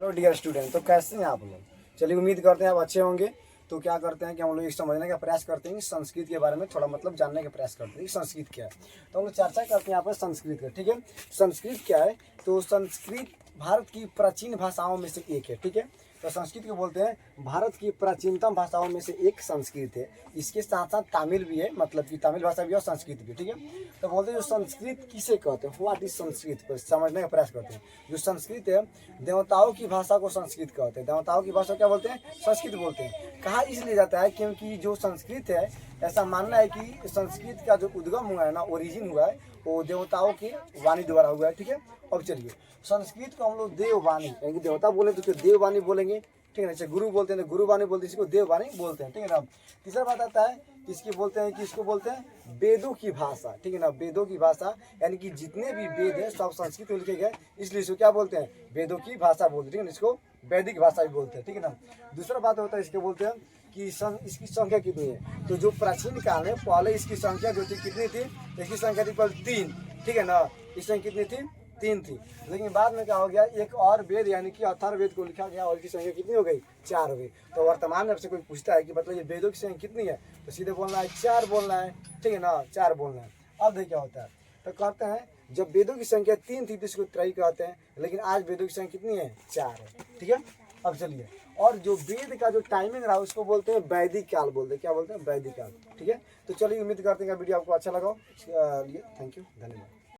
तो dear student, तो कैसे हैं आप लोग? चलिए, उम्मीद करते हैं आप अच्छे होंगे। तो क्या करते हैं कि हम लोग समझने का प्रयास करते हैं, संस्कृत के बारे में थोड़ा मतलब जानने का प्रयास करते हैं संस्कृत क्या है। तो हम लोग चर्चा करते हैं यहाँ पर संस्कृत का। ठीक है, संस्कृत क्या है? तो संस्कृत भारत की प्राचीन भाषाओं में से एक है। ठीक है, तो संस्कृत को बोलते हैं भारत की प्राचीनतम भाषाओं में से एक संस्कृत है। इसके साथ साथ तमिल भी है, मतलब कि तमिल भाषा भी है और संस्कृत भी। ठीक है, तो बोलते हैं जो संस्कृत किसे कहते हैं, व्हाट इज संस्कृत, पर समझने का प्रयास करते हैं। जो संस्कृत है, देवताओं की भाषा को संस्कृत कहते हैं। देवताओं की भाषा क्या बोलते हैं? संस्कृत बोलते हैं। कहा इसलिए जाता है क्योंकि जो संस्कृत है, ऐसा मानना है कि संस्कृत का जो उद्गम हुआ है ना, ओरिजिन हुआ है, वो देवताओं की वाणी द्वारा हुआ है। ठीक है, अब चलिए, संस्कृत को हम लोग देववाणी, यानी कि देवता बोले तो देववाणी बोलेंगे। ठीक है ना, जैसे गुरु बोलते हैं तो गुरुवाणी बोलते हैं, इसको देववाणी बोलते हैं। ठीक है ना। तीसरा बात आता है, इसकी बोलते हैं कि इसको बोलते हैं वेदों की भाषा। ठीक है ना, वेदों की भाषा, यानी कि जितने भी वेद है सब संस्कृत में लिखे गए, इसलिए इसको क्या बोलते हैं? वेदों की भाषा बोलते हैं। ठीक है ना, इसको वैदिक भाषा भी बोलते हैं। ठीक है ना। दूसरा बात होता है, इसके बोलते हैं कि इसकी संख्या कितनी है। तो जो प्राचीन काल में पहले इसकी संख्या जो थी कितनी थी? इसकी संख्या थी केवल 3। ठीक है ना, इस संख्या कितनी थी? 3 थी। लेकिन बाद में क्या हो गया, एक और वेद यानी कि अथर्ववेद को लिखा गया और इसकी संख्या कितनी हो गई? 4 हो गई। तो वर्तमान में आपसे कोई पूछता है कि मतलब ये वेदों की संख्या कितनी है, तो सीधे बोलना है 4 बोलना है। ठीक है ना, 4 बोलना है। अब देखिए क्या होता है, तो कहते हैं जब वेदों की संख्या 3 थी तो इसको त्रयी कहते हैं, लेकिन आज वेदों की संख्या कितनी है? 4 है। ठीक है, अब चलिए, और जो वेद का जो टाइमिंग रहा उसको बोलते हैं वैदिक काल बोलते हैं। क्या बोलते हैं? वैदिक काल। ठीक है, तो चलिए, उम्मीद करते हैं वीडियो आपको अच्छा लगा। थैंक यू, धन्यवाद।